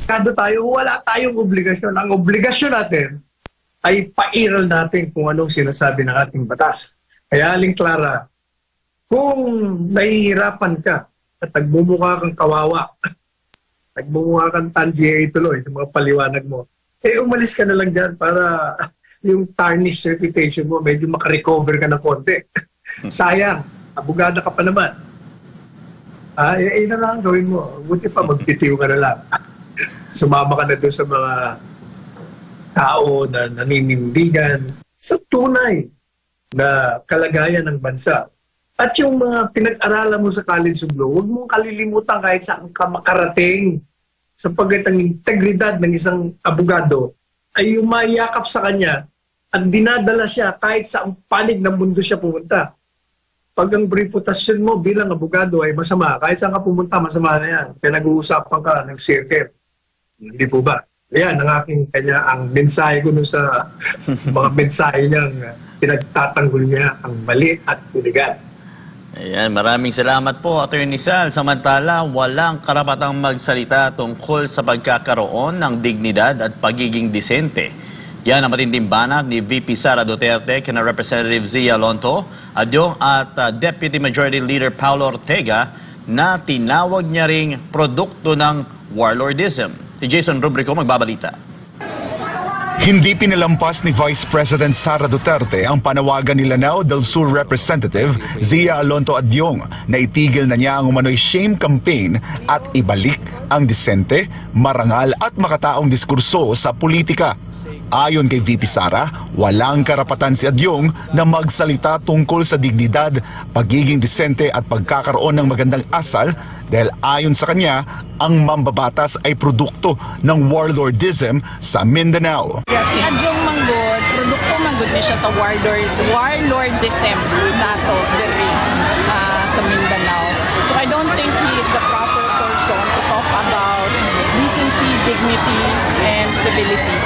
Kado tayo, wala tayong obligasyon. Ang obligasyon natin ay pairal natin kung anong sinasabi ng ating batas. Kaya, Aling Clara, kung nahihirapan ka at nagmumukha kang kawawa, nagmumukha kang tangier tuloy sa mga paliwanag mo, umalis ka na lang dyan para yung tarnished reputation mo, medyo makarecover ka ng konti. Sayang, abogada ka pa naman. Na lang gawin mo. Buti pa, magpitiw ka na lang. Sumama ka na doon sa mga tao na naninindigan sa tunay na kalagayan ng bansa. At yung mga pinag-aralan mo sa College of Law, huwag mong kalilimutan kahit saan ka makarating, sapagkat ang integridad ng isang abogado ay umayakap sa kanya at dinadala siya kahit sa panig ng mundo siya pumunta. Pag ang reputasyon mo bilang abogado ay masama, kahit saan ka pumunta, masama na yan. Pinag-uusapan ka ng circle. Hindi po ba? Ayan, ang mensahe ko nun sa mga mensahe niyang pinagtatanggol niya ang mali at iligal. Ayan, maraming salamat po, Attorney Sal. Samantala, walang karapatang magsalita tungkol sa pagkakaroon ng dignidad at pagiging disente. Yan ang matinding banat ni VP Sara Duterte kina Representative Zia Lonto, Adyong at Deputy Majority Leader Paulo Ortega na tinawag niya ring produkto ng warlordism. Si Jason Rubrico magbabalita. Hindi pinalampas ni Vice President Sara Duterte ang panawagan ni Lanao del Sur Representative Zia Alonto Adyong na itigil na niya ang umano'y shame campaign at ibalik ang disente, marangal at makataong diskurso sa politika. Ayon kay VP Sara, walang karapatan si Adyong na magsalita tungkol sa dignidad, pagiging disente at pagkakaroon ng magandang asal dahil ayon sa kanya, ang mambabatas ay produkto ng warlordism sa Mindanao. Si Adyong Manggod, produkto manggod niya siya sa warlordism nato diri sa Mindanao. So I don't think he is the proper person to talk about decency, dignity, and civility.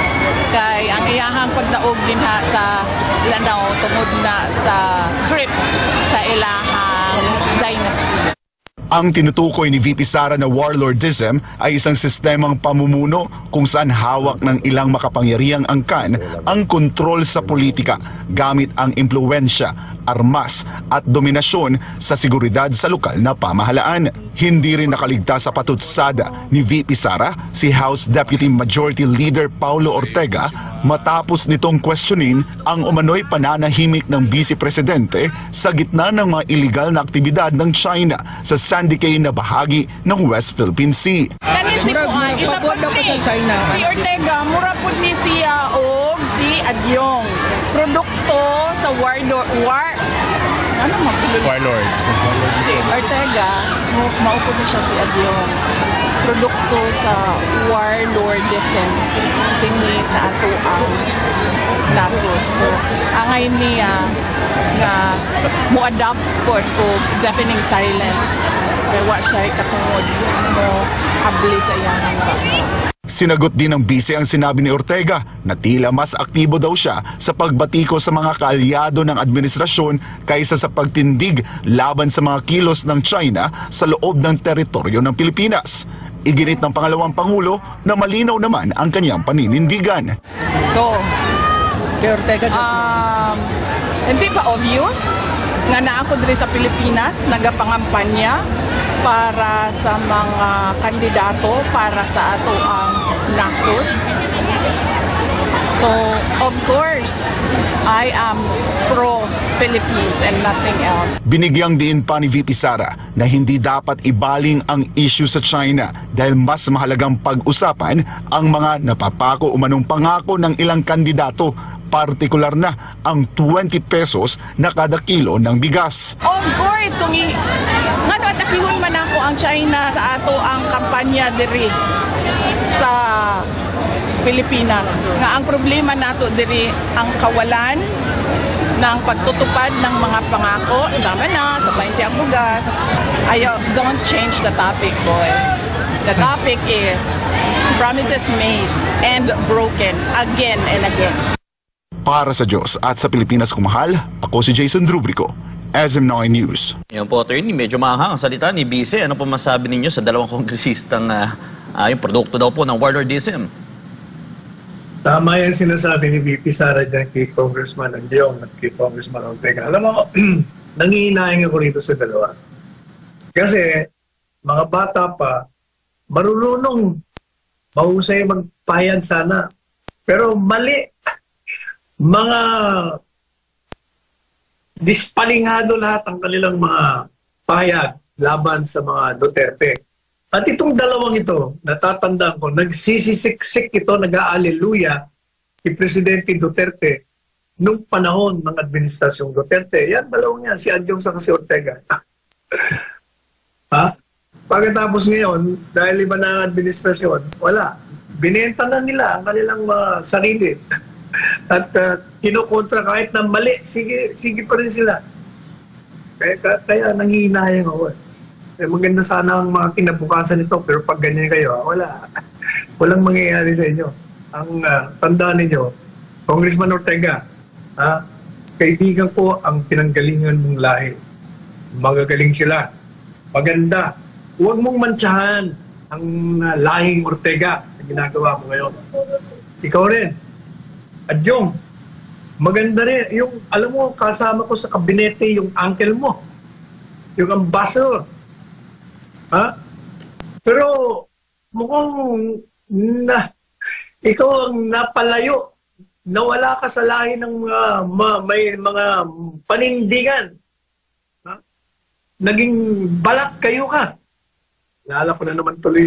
Kay ang iyahang pagdaog din ha sa Lanao tungod na sa grip sa ilahang dynasty. Ang tinutukoy ni VP Sara na warlordism ay isang sistemang pamumuno kung saan hawak ng ilang makapangyarihang angkan ang kontrol sa politika gamit ang impluwensya, armas at dominasyon sa seguridad sa lokal na pamahalaan. Hindi rin nakaligtas sa patutsada ni VP Sara si House Deputy Majority Leader Paulo Ortega matapos nitong questionin ang umano'y pananahimik ng Vice Presidente sa gitna ng mga illegal na aktibidad ng China sa Sandy Cay na bahagi ng West Philippine Sea. Kani si Puan, isa po ni si Ortega, mura po ni siya o si Adyong. Produkto sa warlord. Si Ortega, maupo na siya si Adyong. Produkto sa warlordism tingi sa ato ang nasod. So, angay niya nga mo-adapt po o deafening silence. Kaya wa siya katungod mo abli sa iyang background. Sinagot din ng bise ang sinabi ni Ortega na tila mas aktibo daw siya sa pagbatiko sa mga kaalyado ng administrasyon kaysa sa pagtindig laban sa mga kilos ng China sa loob ng teritoryo ng Pilipinas. Iginit ng pangalawang pangulo na malinaw naman ang kanyang paninindigan. So, hindi pa obvious nga naa ko diri sa Pilipinas nagapangampanya para sa mga kandidato para sa ato ang nasod. So, of course, I am pro-Philippines and nothing else. Binigyang diin pa ni VP Sara na hindi dapat ibaling ang issue sa China dahil mas mahalagang pag-usapan ang mga napapako umanong pangako ng ilang kandidato, partikular na ang 20 pesos na kada kilo ng bigas. Of course, kung ngano atakihon man ako ang China sa ato ang kampanya diri sa Pilipinas. Nga ang problema nato diri ang kawalan ng pagtutupad ng mga pangako sama na sa 20 ang bugas. Don't change the topic, boy. The topic is promises made and broken again and again. Para sa Diyos at sa Pilipinas kumahal, ako si Jason Rubrico, SM9 News. Yan po, Attorney, medyo mahang ang salita ni Vice. Ano po masabi ninyo sa dalawang kongresistang yung produkto daw po ng warlordism. Tama yan sinasabi ni VP Sara dyan kay Congressman Andiong at kay Congressman Ortega. Alam mo, nanghihinahin ako rito sa dalawa. Kasi mga bata pa, marunong, mahusay magpahayag sana. Pero mali. Mga dispalingado lahat ang kanilang mga pahayag laban sa mga Duterte. At itong dalawang ito, natatandaan ko, nagsisisiksik ito, nag-aaleluya kay Presidente Duterte nung panahon ng administrasyong Duterte. Yan, dalawang yan, si Andiong sa si Ortega. Ha? Pagkatapos ngayon, dahil iba na ang administrasyon, wala. Binenta na nila ang kanilang mga sarili. At kinukontra kahit na mali, sige pa rin sila. Kaya nangihinayang ako. Maganda sana ang mga kinabukasan nito, pero pag ganyan kayo, walang mangyayari sa inyo. Ang tandaan ninyo, Congressman Ortega, kaibigan ko ang pinanggalingan mong lahi. Magagaling sila. Maganda. Huwag mong mantsahan ang lahing Ortega sa ginagawa mo ngayon. Ikaw rin. At yung, maganda rin. Yung, alam mo, kasama ko sa kabinete yung uncle mo. Yung ambassador. Pero mukhang ikaw ang napalayo. Nawala ka sa lahi ng may mga panindigan. Naging balat kayo ka. Naalala ko na naman tuloy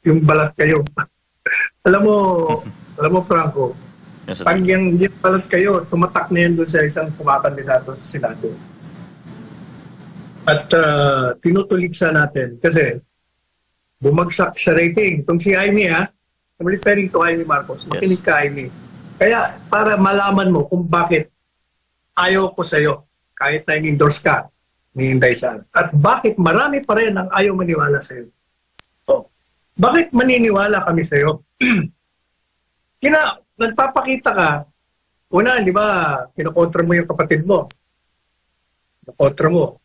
yung balat kayo. alam mo Franco, Yes, pag yung balat kayo, tumatak na yan doon sa isang kumakandidato sa Senado. At tinutuliksa natin kasi bumagsak sa rating. Itong si Jaime, I'm referring to Jaime Marcos. Makinig ka, Jaime. Kaya para malaman mo kung bakit ayaw ko sa'yo kahit na in-endorse ka ni Inday Sara. At bakit marami pa rin ang ayaw maniwala sa'yo. Bakit maniniwala kami sa'yo? Nagpapakita ka, una, di ba, kinokontra mo yung kapatid mo. Kinokontra mo.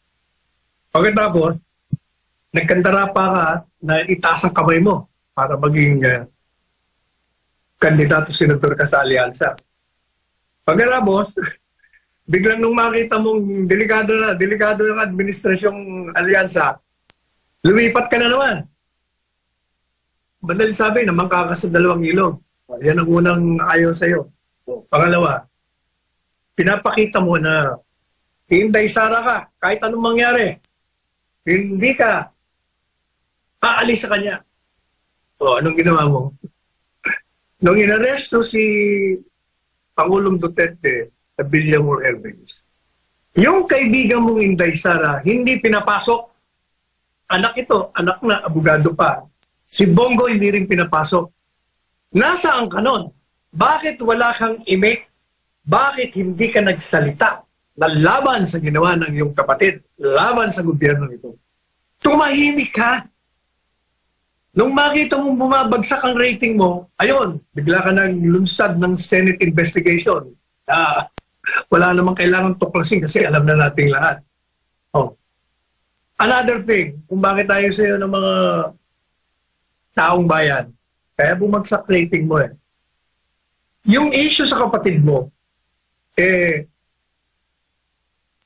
Pagkatapos, nagkandara pa ka na itaas ang kamay mo para maging kandidato senador ka sa alyansa. Pagkatapos, biglang nung makita mong delikado ng administrasyong alyansa, lumipat ka na naman. Madali sabi, namangka ka sa dalawang ilog. Yan ang unang ayaw sa'yo. Pangalawa, pinapakita mo na Inday Sara ka, kahit anong mangyari. Hindi ka aalis sa kanya. Anong ginawa mo? Nung inaresto si Pangulong Duterte sa Villamor Airways, yung kaibigan mong Inday Sara, hindi pinapasok. Anak ito, anak na, abogado pa. Si Bongo hindi rin pinapasok. Nasaan ka nun? Bakit wala kang imik? Bakit hindi ka nagsalita na laban sa ginawa ng iyong kapatid, laban sa gobyerno nito? Tumahimik ka. Nung makita mong bumabagsak ang rating mo, ayun, bigla ka nang lunsad ng Senate investigation. Wala namang kailangan tuklasin kasi alam na nating lahat. Another thing, kung bakit tayo sa'yo ng mga taong bayan, kaya bumagsak rating mo Yung issue sa kapatid mo,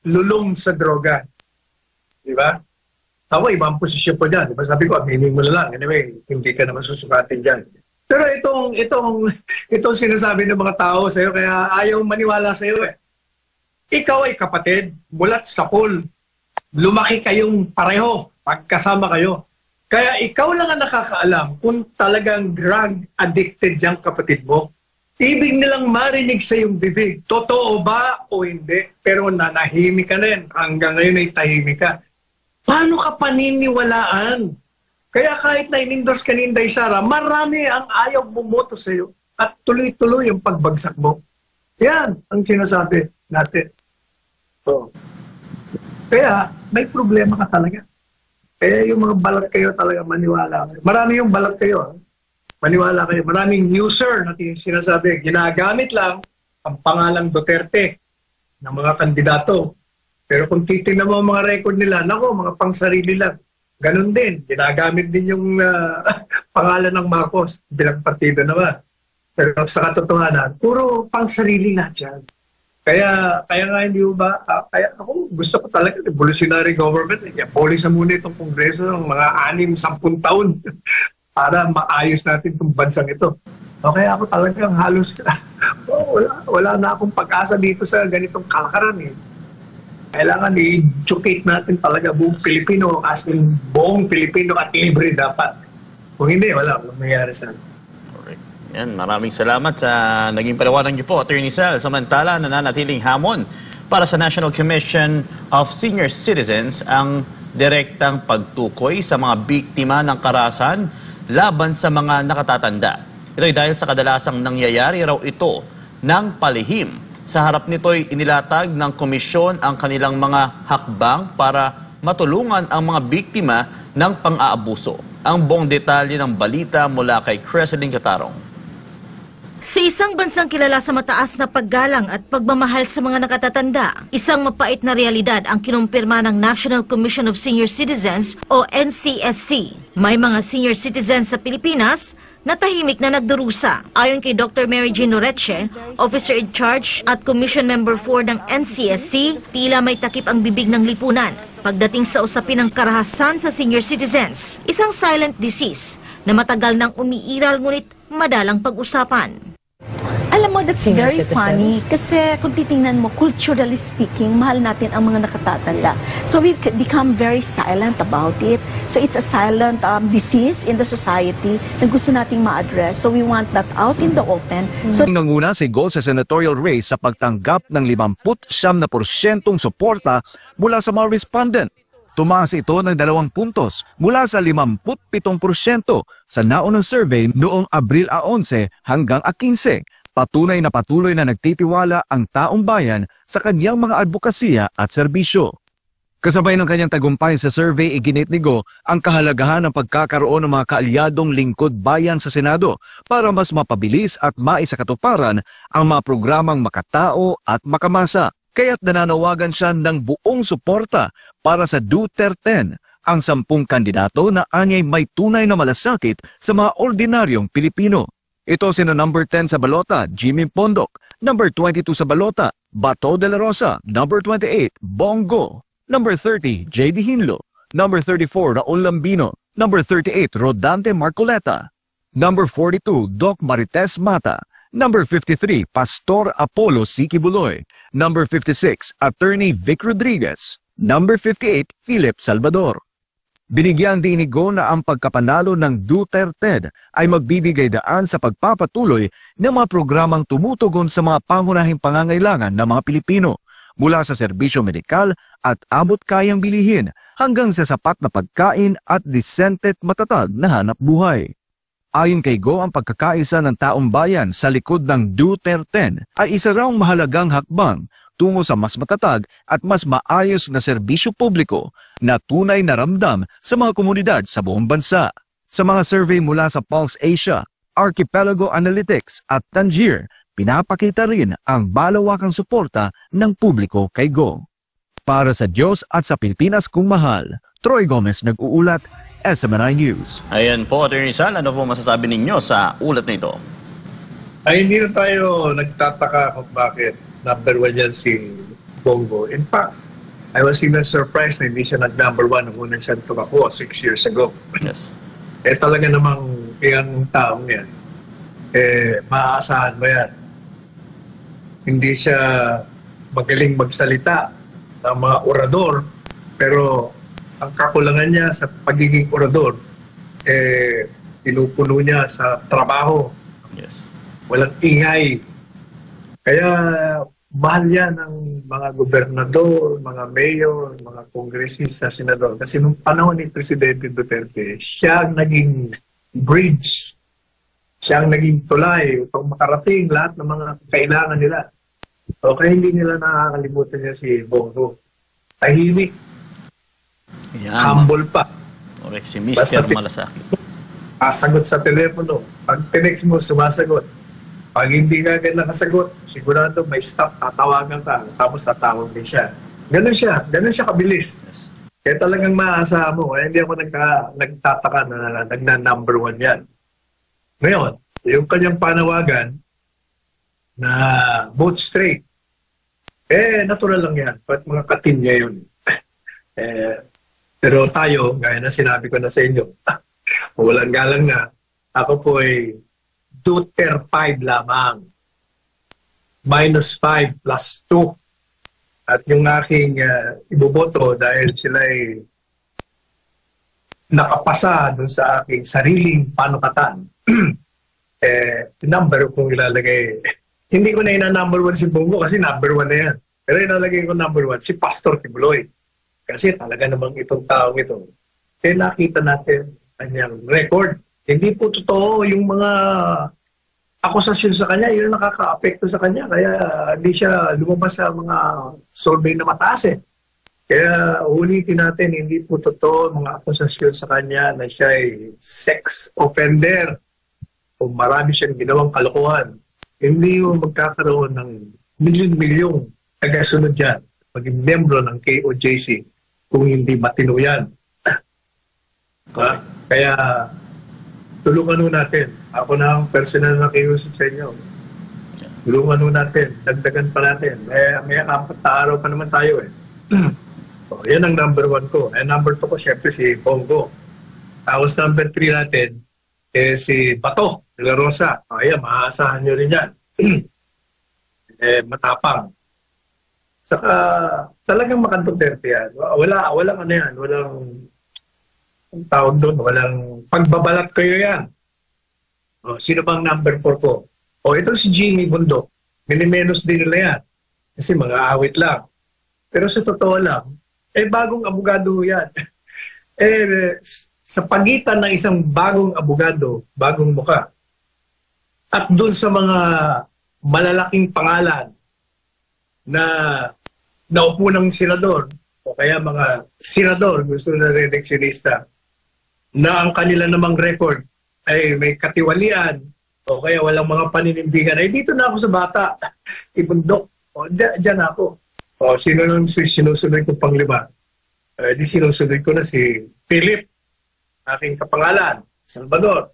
lulong sa droga. Di ba? Ako, ibang posisyon po dyan. Diba? Sabi ko, aminin mo na lang. Anyway, hindi ka naman susukatin dyan. Pero itong sinasabi ng mga tao sa'yo, kaya ayaw maniwala sa'yo Ikaw ay kapatid, bulat sa pool. Lumaki kayong pareho, pagkasama kayo. Kaya ikaw lang ang nakakaalam kung talagang drug addicted yung kapatid mo. Ibig nilang marinig sa iyong bibig. Totoo ba o hindi? Pero nanahimik ka rin. Hanggang ngayon ay tahimik ka. Paano ka paniniwalaan? Kaya kahit na in-endorse ka ni Inday Sara, marami ang ayaw bumoto sa iyo. At tuloy-tuloy yung pagbagsak mo. Yan ang sinasabi natin. Kaya may problema ka talaga. Kaya yung mga balat kayo talaga maniwala. Marami yung balat kayo. Maniwala kayo. Maraming user na sinasabi, ginagamit lang ang pangalang Duterte ng mga kandidato. Pero kung titignan mo ang mga record nila, nako, mga pangsarili lang. Ganon din. Ginagamit din yung pangalan ng Marcos bilang partido naman. Pero sa katotohanan, puro pang sarili lahat yan. Kaya nga hindi ba, kaya ako gusto ko talaga revolutionary government. Abolish na muna itong Kongreso ng mga 6-10 taon para maayos natin itong bansang ito. O kaya ako talagang halos, wala na akong pag-asa dito sa ganitong kalakaran eh. Kailangan i-educate natin talaga buong Pilipino, as in buong Pilipino at libre dapat. Kung hindi, wala akong mangyayari sa atin. Correct. Yan, maraming salamat sa naging paliwanag niyo po, Attorney Sal. Samantala, nananatiling hamon para sa National Commission of Senior Citizens ang direktang pagtukoy sa mga biktima ng karahasan laban sa mga nakatatanda. Ito'y dahil sa kadalasang nangyayari raw ito ng palihim. Sa harap nito'y inilatag ng komisyon ang kanilang mga hakbang para matulungan ang mga biktima ng pang-aabuso. Ang buong detalye ng balita mula kay Creseline Catarong. Sa isang bansang kilala sa mataas na paggalang at pagmamahal sa mga nakatatanda, isang mapait na realidad ang kinumpirma ng National Commission of Senior Citizens o NCSC. May mga senior citizens sa Pilipinas na tahimik na nagdurusa. Ayon kay Dr. Mary Jean Loreche, Officer in Charge at Commission Member 4 ng NCSC, tila may takip ang bibig ng lipunan pagdating sa usapin ng karahasan sa senior citizens. Isang silent disease na matagal nang umiiral ngunit madalang pag-usapan. Alam mo, that's Senior very citizens. funny kasi kung titingnan mo, culturally speaking, mahal natin ang mga nakatatanda. So we've become very silent about it. So it's a silent disease in the society na gusto nating ma-address. So we want that out in the open. So Nanguna si Go sa senatorial race sa pagtanggap ng 59% suporta mula sa mga respondent. Tumaas ito ng 2 puntos mula sa 57% sa naunang survey noong Abril 11 hanggang 15. Patunay na nagtitiwala ang taong bayan sa kanyang mga advokasya at serbisyo. Kasabay ng kanyang tagumpay sa survey, iginit ni Go ang kahalagahan ng pagkakaroon ng mga kaalyadong lingkod bayan sa Senado para mas mapabilis at maisakatuparan ang mga programang makatao at makamasa. Kaya't nananawagan siya ng buong suporta para sa Duterte, ang 10 kandidato na anyay may tunay na malasakit sa mga ordinaryong Pilipino. Ito sina number 10 sa balota, Jimmy Pondok, number 22 sa balota, Bato de la Rosa, number 28, Bongo, number 30, J.D. Hinlo, number 34, Raul Lambino, number 38, Rodante Marcoleta, number 42, Doc Marites Mata, number 53, Pastor Apollo Siki Buloy, number 56, Attorney Vic Rodriguez, number 58, Philip Salvador. Binigyan din ni Go na ang pagkapanalo ng Duterte ay magbibigay daan sa pagpapatuloy ng mga programang tumutugon sa mga pangunahing pangangailangan ng mga Pilipino, mula sa serbisyo medikal at abot-kayang bilihin hanggang sa sapat na pagkain at disente at matatag na hanap buhay. Ayon kay Go, ang pagkakaisa ng taong bayan sa likod ng Duterte ay isa raw mahalagang hakbang tungo sa mas matatag at mas maayos na serbisyo publiko na tunay na ramdam sa mga komunidad sa buong bansa. Sa mga survey mula sa Pulse Asia, Archipelago Analytics at Tangier, pinapakita rin ang balawakang suporta ng publiko kay Go. Para sa Diyos at sa Pilipinas kung mahal, Troy Gomez nag-uulat, SMNI News. Ayan po, Attorney Sal, ano po masasabi ninyo sa ulat na ito? Ay, hindi na tayo nagtataka kung bakit number 1 yan si Bongo. In fact, I was even surprised na hindi siya nag-number 1 nung unang siya tumakbo 6 years ago. Yes. Talaga namang yung taong yan, maaasahan mo yan. Hindi siya magaling magsalita ng mga orador, pero ang kakulangan niya sa pagiging orador, pinupuno niya sa trabaho. Yes. Walang ingay. Kaya mahal yan ng mga gobernador, mga mayor, mga kongresista, senador. Kasi nung panahon ni Presidente Duterte, siya ang naging bridge. Siya ang naging tulay upang makarating lahat ng mga kailangan nila. O kaya hindi nila nakakalimutan niya si Bongo. Tahimik. Yan. Humble pa. Correct, si Mr. Malasakit. Sasagot sa telepono. Pag tinext mo, sumasagot. Pag hindi ka agad nakasagot, sigurado may stop, tatawagan ka. Tapos tatawag din siya. Ganun siya kabilis. Yes. Kaya talagang maaasahan mo. Hindi ako nagtataka na nagna-number 1 yan. Ngayon, yung kanyang panawagan na vote straight, natural lang yan. At mga katin niya yun. Pero tayo, gaya na sinabi ko na sa inyo, walang galang na, ako po ay Duterte 5 lamang. -5 plus 2. At yung aking iboboto dahil sila ay nakapasa dun sa aking sariling panukatan. Number kong ilalagay. Hindi ko na ina-number 1 si Bongo kasi number 1 na yan. Pero ilalagay ko number 1 si Pastor Kibuloy. Kasi talaga namang itong taong ito, nakita natin kanyang record. Hindi po totoo yung mga akusasyon sa kanya, yun nakaka-apekto sa kanya. Kaya hindi siya lumabas sa mga survey na mataas eh. Kaya ulitin natin, hindi po totoo mga akusasyon sa kanya na siya ay sex offender o marami siyang ginawang kalokohan. Hindi mo magkakaroon ng milyon-milyong tagasunod yan, maging membro ng KOJC kung hindi matino yan. Kaya tulungan ho natin. Ako na ang personal na kiusap sa inyo. Tulungan ho natin. Dagdagan pa natin. May 4 na araw pa naman tayo eh. Yan ang number 1 ko. Number 2 ko syempre si Bongo. Tapos number 3 natin si Bato de la Rosa. Ayan, maaasahan nyo rin yan. Matapang. Saka talagang makaduterte yan. Walang ano yan. Walang ang tawag doon. Walang pagbabalat kayo yan. Sino bang number 4 ko? Ito si Jimmy Bundok. Milimenos din nila yan. Kasi mga awit lang. Pero sa totoo lang, bagong abogado yan. Sa pagitan ng isang bagong abogado, bagong muka, at doon sa mga malalaking pangalan na naupo ng senador, o kaya mga senador, gusto na re-electionista, na ang kanila namang record ay may katiwalian, o kaya walang mga paninindigan, dito na ako sa bata, ibundok, dyan ako. Sino nang sinusunod ko pang 5? Di sinusunod ko na si Philip, aking kapangalan, Salvador.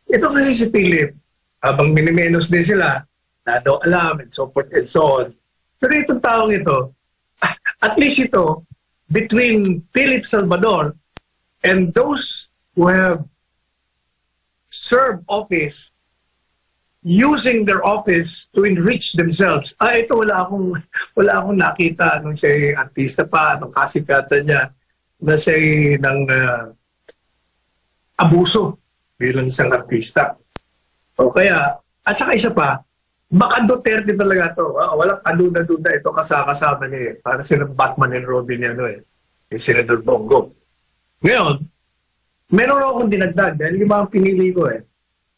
Ito kasi si Philip, habang minimenos din sila, na daw alam, and so forth and so on. Pero itong taong ito, at least ito, between Philip Salvador and those who have served office using their office to enrich themselves. Ito wala akong nakita nung siya artista pa, nung kasikatan niya, na siya ng abuso bilang isang artista. O kaya, at saka isa pa, baka Duterte talaga to. Walang kaduda-duda ito kasama niya. Para silang Batman and Robin yan, yung Senador Bongo. Ngayon, meron akong dinagdag dahil 5 ang pinili ko eh.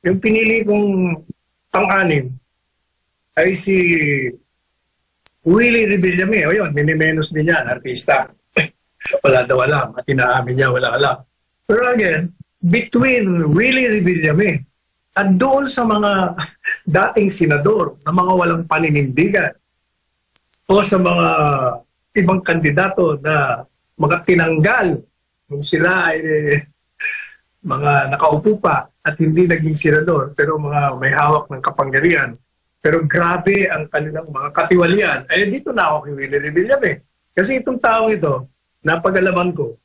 Yung pinili kong pang-anim ay si Willie Revillame. O yun, minimenos din yan, artista. Wala daw alam. At inaamin niya, wala alam. Pero again, between Willie Revillame at doon sa mga dating senador na mga walang paninindigan o sa mga ibang kandidato na mga tinanggal kung sila ay mga nakaupo pa at hindi naging senador pero mga may hawak ng kapangyarihan pero grabe ang kanilang mga katiwalian. Dito na ako kay Willie Revillame. Kasi itong taong ito, napag-alaman ko,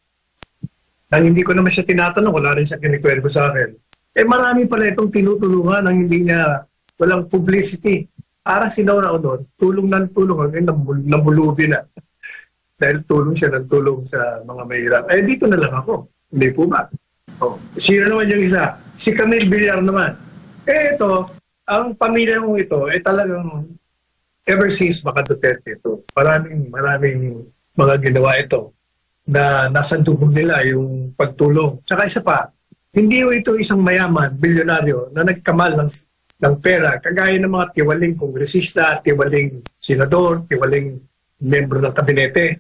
nang hindi ko naman siya tinatanong, wala rin siya kinikwento sa akin. Marami pala itong tinutulungan ng hindi niya walang publicity. Parang sinaw doon, tulong ng tulong, hanggang nabulubi na. Dahil tulong siya ng tulong sa mga mahirap. Dito na lang ako. Hindi po ba? Sino naman yung isa? Si Camille Villar naman. Ito, ang pamilya mong ito, talagang ever since Baka Duterte ito, maraming mga ginawa ito na nasa dugo nila yung pagtulong. Tsaka isa pa, hindi ito isang mayaman, bilyonaryo, na nagkamal ng pera, kagaya ng mga tiwaling kongresista, tiwaling senador, tiwaling membro ng kabinete,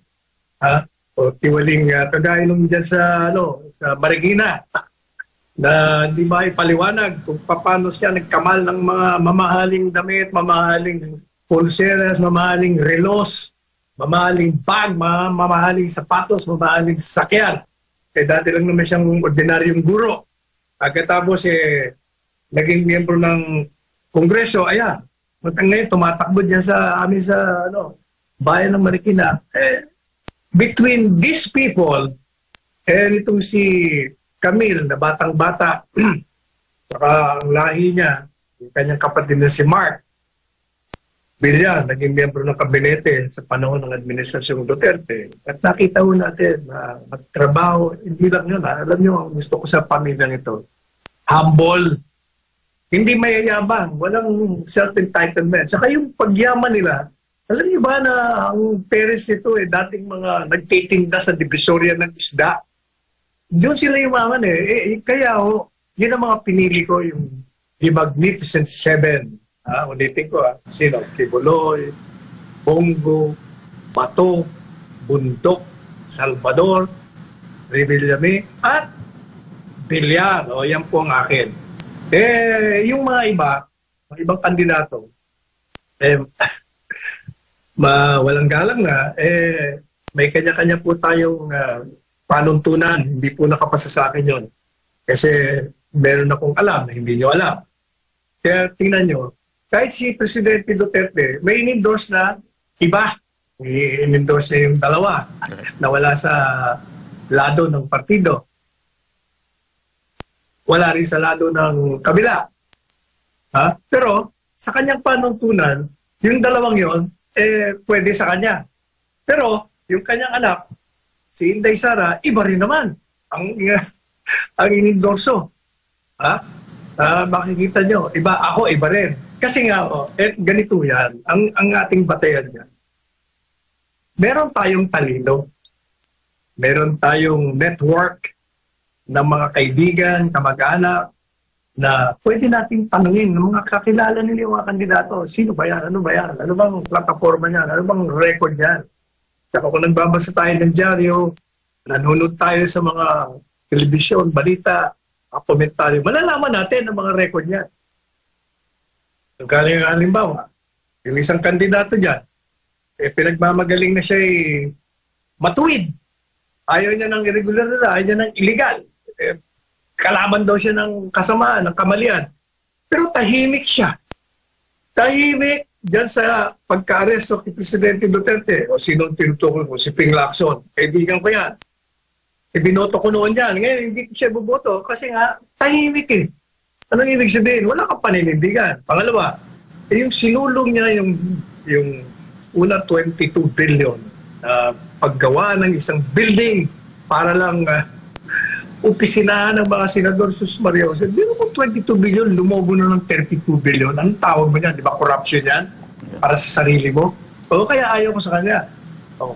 o tiwaling kagaya nung dyan sa Marikina, na hindi maipaliwanag kung paano siya nagkamal ng mga mamahaling damit, mamahaling pulseras, mamahaling relos, mamahaling bag, mamahaling sapatos, mamahaling sasakyan. Dati lang naman siyang ordinaryong guro. Pagkatapos naging miyembro ng Kongreso, ayan, ngayon tumatakbo diyan sa amin sa bayan ng Marikina. Between these people, itong si Camille na batang-bata, saka ang lahi niya, yung kanyang kapatid na si Mark Villar, naging miyembro ng kabinete sa panahon ng Administrasyong Duterte. At nakita ho natin na magtrabaho, hindi lang yun. Alam niyo, gusto ko sa pamilyang ito, humble, hindi mayayabang, walang self-entitlement. Saka yung pagyaman nila, alam niyo ba na ang parents nito dating mga nagtitinda sa Divisoria ng isda? Doon sila yumaman kaya yun ang mga pinili ko, yung The Magnificent Seven. Ulitin ko sino? Kibuloy, Bongo, Bato, Bundok, Salvador, Revillame, at Villar. Yan po ang akin. Yung mga ibang kandidato, walang galang na, may kanya-kanya po tayong panuntunan. Hindi po nakapasa sa akin yun. Kasi meron akong alam na hindi nyo alam. Kaya tingnan nyo, kahit si Presidente Duterte, may in-endorse na iba. In-endorse niya yung dalawa na wala sa lado ng partido. Wala rin sa lado ng kabila. Pero sa kanyang panuntunan, yung dalawang yon pwede sa kanya. Pero yung kanyang anak, si Inday Sara, iba rin naman ang in-endorso. Makikita nyo, ako iba rin. Kasi nga, ganito yan, ang ating batayan yan. Meron tayong talino, meron tayong network ng mga kaibigan, kamag-anak, na pwede natin tanungin ng mga kakilala nila yung mga kandidato. Sino ba yan? Ano ba yan? Ano bang plataforma niyan? Ano bang record niyan? Saka kung nagbabasa tayo ng dyaryo, nanonood tayo sa mga telebisyon, balita, komentaryo, malalaman natin ang mga record niyan. Kaya halimbawa, yung isang kandidato dyan, pinagmamagaling na siya matuwid. Ayaw niya ng irregular na, ayaw niya ng illegal. Kalaban daw siya ng kasamaan, ng kamalian. Pero tahimik siya. Tahimik dyan sa pagka-aresto kay Presidente Duterte. O sinong tinutukoy ko? Si Ping Lacson. Kaibigan ko yan. Binoto ko noon yan. Ngayon, hindi ko siya buboto kasi nga, tahimik Anong ibig sabihin? Wala kang paninindigan. Pangalawa, yung sinulong niya yung una 22 billion paggawa ng isang building para lang opisinahan ng mga senador sus Maria Jose. Di mo 22 billion, lumobo na ng 32 billion. Anong tawag mo yan? Di ba corruption yan? Para sa sarili mo? Kaya ayaw ko sa kanya.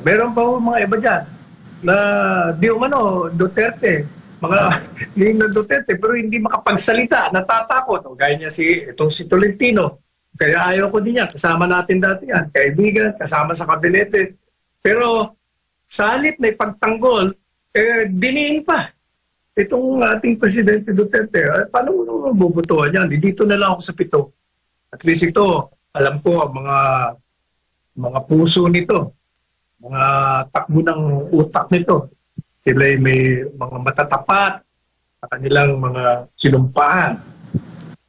Meron pa mga iba dyan na Duterte. Mga yung na Duterte pero hindi makapagsalita, natatakot. Gaya niya itong si Tolentino. Kaya ayaw ko din yan. Kasama natin dati yan. Kaibigan, kasama sa kabinete. Pero sa halip na ipagtanggol, diniin pa itong ating Presidente Duterte. Paano mo bubutuhan yan? Dito na lang ako sa 7. At least ito, alam ko, mga puso nito, mga takbo ng utak nito. Sila may mga matatapat sa kanilang mga sinumpaan.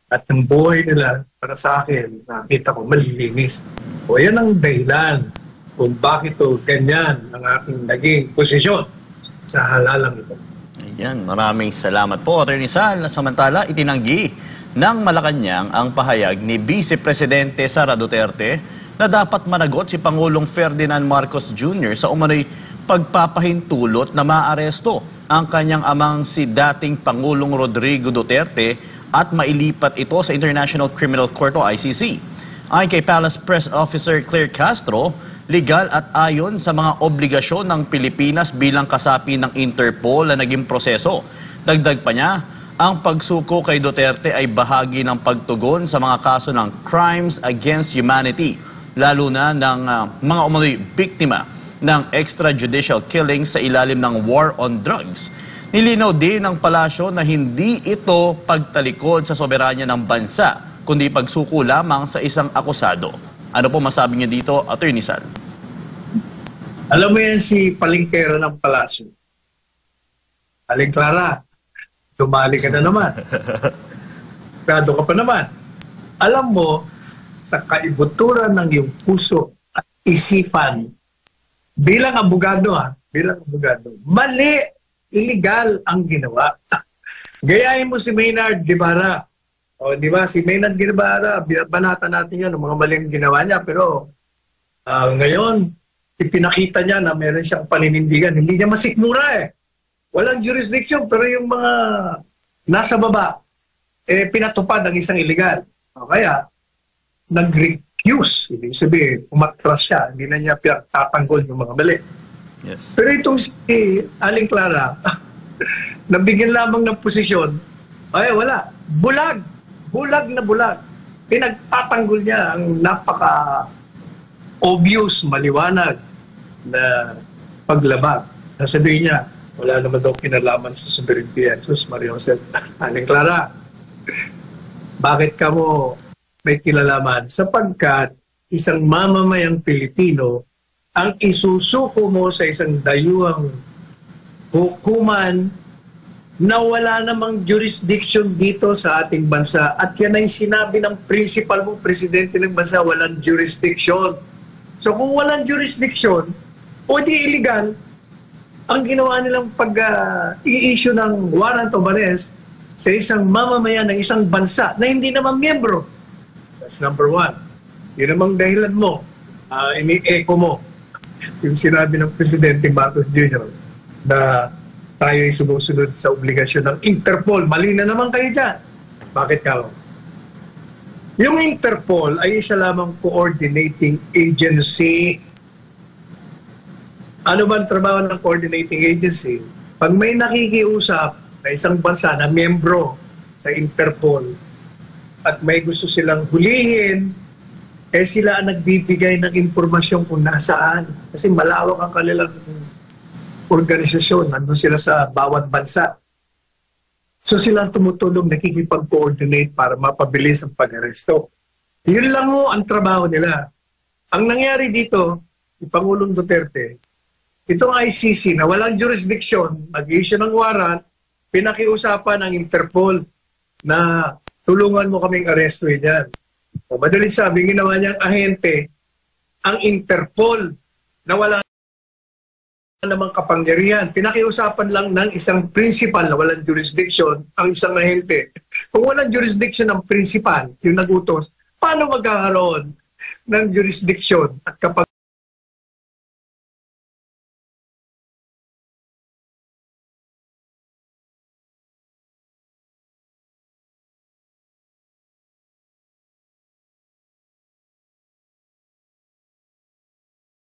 At ang buhay nila, para sa akin, nakita ko malilinis. Yan ang dahilan kung bakit ganyan ang aking naging posisyon sa halalang ito. Ayan, maraming salamat po, Atty. Sal. Samantala, itinanggi ng Malacanang ang pahayag ni Vice Presidente Sara Duterte na dapat managot si Pangulong Ferdinand Marcos Jr. sa umano'y pagpapahintulot na maaresto ang kanyang amang si dating Pangulong Rodrigo Duterte at mailipat ito sa International Criminal Court o ICC. Ayon kay Palace Press Officer Claire Castro, legal at ayon sa mga obligasyon ng Pilipinas bilang kasapi ng Interpol na naging proseso. Dagdag pa niya, ang pagsuko kay Duterte ay bahagi ng pagtugon sa mga kaso ng crimes against humanity, lalo na ng mga umano'y biktima ng extrajudicial killings sa ilalim ng war on drugs. Nilinaw din ng palasyo na hindi ito pagtalikod sa soberanya ng bansa, kundi pagsuko lamang sa isang akusado. Ano po masabi niyo dito, Atty. Sal? Alam mo yan si Palingkera ng Palasyo. Aling Clara, dumali ka na naman. Grado ka pa naman. Alam mo, sa kaibuturan ng iyong puso at isipan, bilang abogado mali, illegal ang ginawa. Gayahin mo si Maynard Guevara. O, di ba? Si Maynard Guevara, binabanatan natin yan ng mga maling ginawa niya. Pero ngayon, ipinakita niya na meron siyang paninindigan. Hindi niya masikmura eh. Walang jurisdiction, pero yung mga nasa baba, pinatupad ang isang illegal. O kaya, nag-recuse. Ibig sabihin, umatras siya. Hindi na niya pinatanggol yung mga mali. Yes. Pero itong si Aling Clara, nabigyan lamang ng posisyon, ay wala. Bulag. Bulag na bulag. Pinagtatanggol niya ang napaka-obvious, maliwanag na paglabag. Sasabihin niya, wala naman daw kinalaman sa sovereignty. Sus, Maria Jose. Aling Clara, bakit ka mo may kilalaman? Sapagkat isang mamamayang Pilipino ang isusuko mo sa isang dayuhang hukuman na wala namang jurisdiction dito sa ating bansa. At yan ay sinabi ng principal mo, presidente ng bansa, walang jurisdiction. So kung walang jurisdiction, o di illegal, ang ginawa nilang pag-i-issue ng warrant of arrest sa isang mamamayan ng isang bansa na hindi naman miyembro. That's number one. Yun namang dahilan mo, ini-echo mo yung sinabi ng Presidente Marcos Jr. na tayo ay sumusunod sa obligasyon ng Interpol. Mali na naman kayo dyan. Bakit ka? Yung Interpol ay isa lamang coordinating agency. Ano ba ang trabaho ng coordinating agency? Pag may nakikiusap na isang bansa na miyembro sa Interpol at may gusto silang hulihin, sila ang nagbibigay ng impormasyon kung nasaan. Kasi malawak ang kanilang organisasyon. Nandun sila sa bawat bansa. So sila ang tumutulong, nakikipag-coordinate para mapabilis ang pag-aresto. Yun lang mo ang trabaho nila. Ang nangyari dito, si Pangulong Duterte, itong ICC na walang jurisdiction, nag-issue ng warrant, pinakiusapan ng Interpol na tulungan mo kaming arestuhin yan. O madaling sabi, ginawa niyang ahente ang Interpol na wala namang kapangyarihan. Pinakiusapan lang ng isang principal na walang jurisdiction ang isang ahente. Kung walang jurisdiction ng principal, yung nagutos, paano magkakaroon ng jurisdiction at kapag